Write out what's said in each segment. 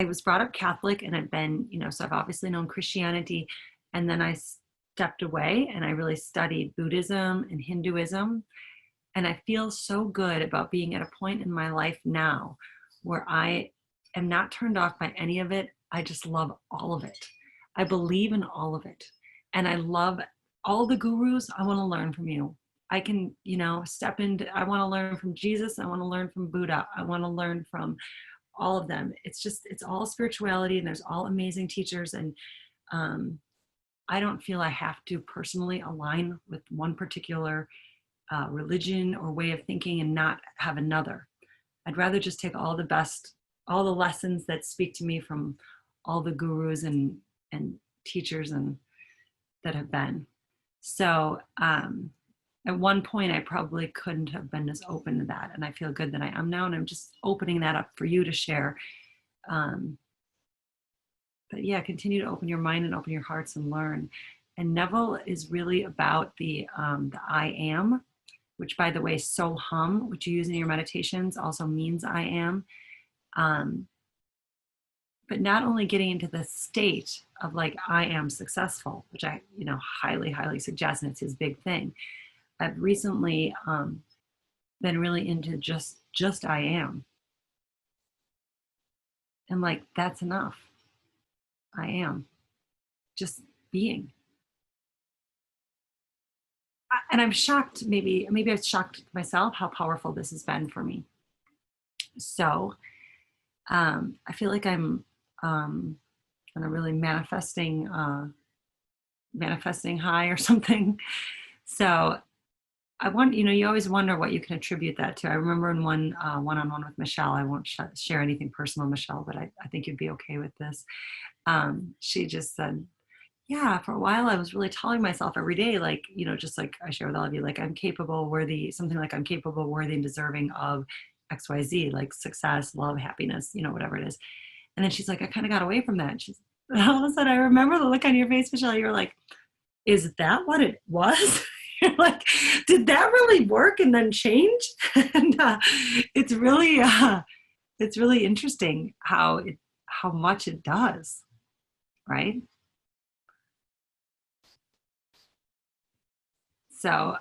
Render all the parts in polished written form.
I was brought up Catholic and I've been, so I've obviously known Christianity. And then I stepped away and I really studied Buddhism and Hinduism. And I feel so good about being at a point in my life now where I am not turned off by any of it. I just love all of it. I believe in all of it. And I love all the gurus. I want to learn from you. I can, step into, I want to learn from Jesus. I want to learn from Buddha. I want to learn from all of them. It's all spirituality and there's all amazing teachers. And I don't feel I have to personally align with one particular religion or way of thinking and not have another. I'd rather just take all the lessons that speak to me from all the gurus and teachers and that have been. So at one point I probably couldn't have been as open to that. And I feel good that I am now. And I'm just opening that up for you to share. But yeah, continue to open your mind and open your hearts and learn. And Neville is really about the I am, which by the way, so hum, which you use in your meditations also means I am. But not only getting into the state of like, I am successful, which I, highly, highly suggest, and it's his big thing. I've recently been really into just I am. And like, that's enough. I am just being. And I'm shocked, maybe I've shocked myself how powerful this has been for me. So I feel like I'm on a really manifesting high or something. So I want, you always wonder what you can attribute that to. I remember in one one-on-one with Michelle, I won't share anything personal, Michelle, but I think you'd be okay with this. She just said, yeah, for a while I was really telling myself every day, like, just like I share with all of you, like I'm capable, worthy, something like I'm capable, worthy, and deserving of XYZ, like success, love, happiness, whatever it is. And then she's like, I kind of got away from that. And all of a sudden I remember the look on your face, Michelle. You're like, is that what it was? You're like, did that really work and then change? And it's really interesting how much it does, right? So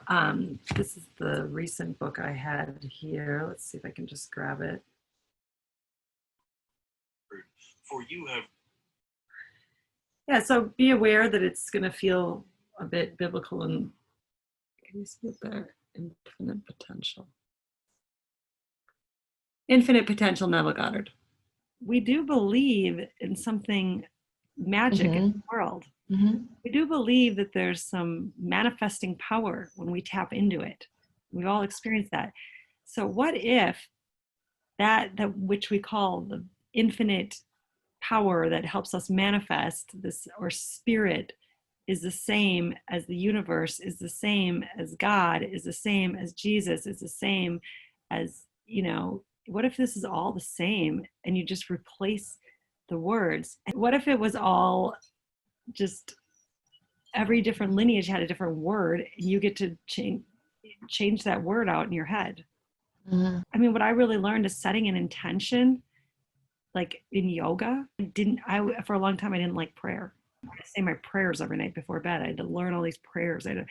this is the recent book I had here. Let's see if I can just grab it. For you have. Yeah, so be aware that it's going to feel a bit biblical and can you see it there? Infinite potential. Infinite potential, Neville Goddard. We do believe in something magic in the world. Mm-hmm. We do believe that there's some manifesting power when we tap into it. We've all experienced that. So what if that which we call the infinite power that helps us manifest this, or spirit, is the same as the universe, is the same as God, is the same as Jesus, is the same as, what if this is all the same and you just replace the words? And what if it was all just every different lineage had a different word and you get to change that word out in your head? Mm-hmm. I mean, what I really learned is setting an intention, like in yoga. For a long time, I didn't like prayer. I say my prayers every night before bed. I had to learn all these prayers. And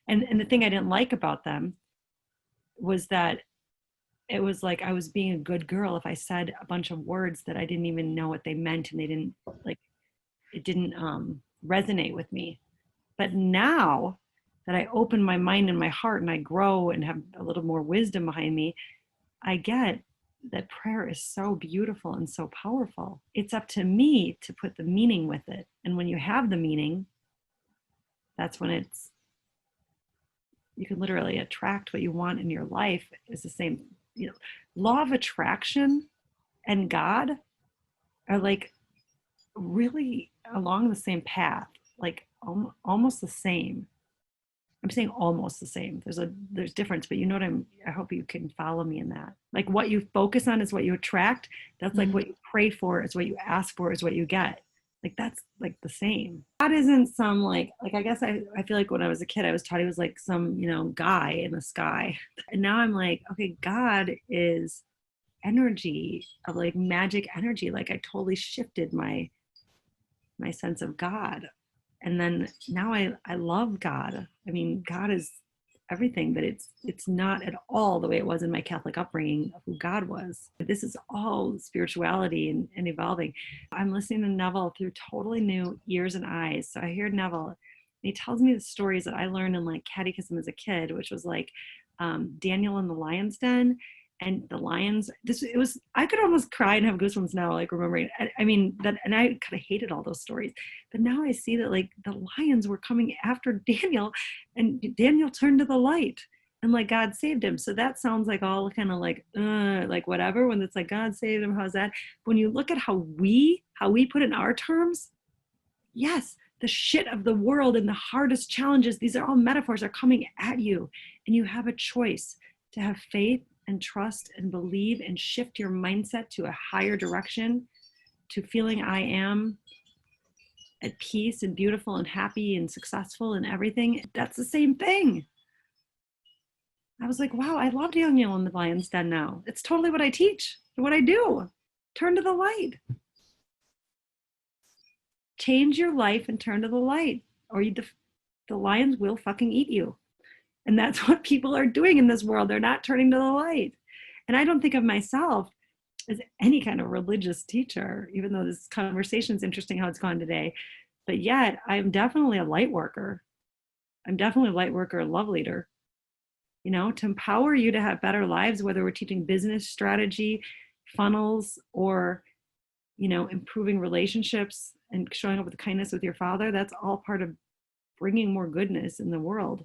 the thing I didn't like about them was that it was like I was being a good girl if I said a bunch of words that I didn't even know what they meant, and it didn't resonate with me. But now that I open my mind and my heart and I grow and have a little more wisdom behind me, I get that prayer is so beautiful and so powerful. It's up to me to put the meaning with it. And when you have the meaning, that's when you can literally attract what you want in your life. Is the same, law of attraction and God are like really along the same path, like almost the same. I'm saying almost the same. There's difference, but I hope you can follow me in that. Like what you focus on is what you attract. That's like what you pray for is what you ask for is what you get. Like that's like the same. God isn't some like I guess I feel like when I was a kid, I was taught he was like some, guy in the sky. And now I'm like, okay, God is energy of like magic energy. Like I totally shifted my sense of God. And then now I love God. I mean, God is everything, but it's not at all the way it was in my Catholic upbringing of who God was. This is all spirituality and evolving. I'm listening to Neville through totally new ears and eyes. So I hear Neville, and he tells me the stories that I learned in like catechism as a kid, which was like Daniel in the lion's den. And the lions, it was, I could almost cry and have goosebumps now, like remembering. I mean, that, and I kind of hated all those stories. But now I see that like the lions were coming after Daniel, and Daniel turned to the light, and like God saved him. So that sounds like all kind of like whatever, when it's like God saved him, how's that? When you look at how we put in our terms, yes, the shit of the world and the hardest challenges, these are all metaphors, are coming at you. And you have a choice to have faith and trust and believe and shift your mindset to a higher direction, to feeling I am at peace and beautiful and happy and successful and everything. That's the same thing. I was like, wow, I love Daniel in the Lion's Den now. It's totally what I teach, what I do. Turn to the light. Change your life and turn to the light, or the lions will fucking eat you. And that's what people are doing in this world. They're not turning to the light. And I don't think of myself as any kind of religious teacher, even though this conversation is interesting how it's gone today. But yet I'm definitely a light worker. I'm definitely a light worker, a love leader, you know, to empower you to have better lives, whether we're teaching business strategy, funnels, or, you know, improving relationships and showing up with kindness with your father. That's all part of bringing more goodness in the world.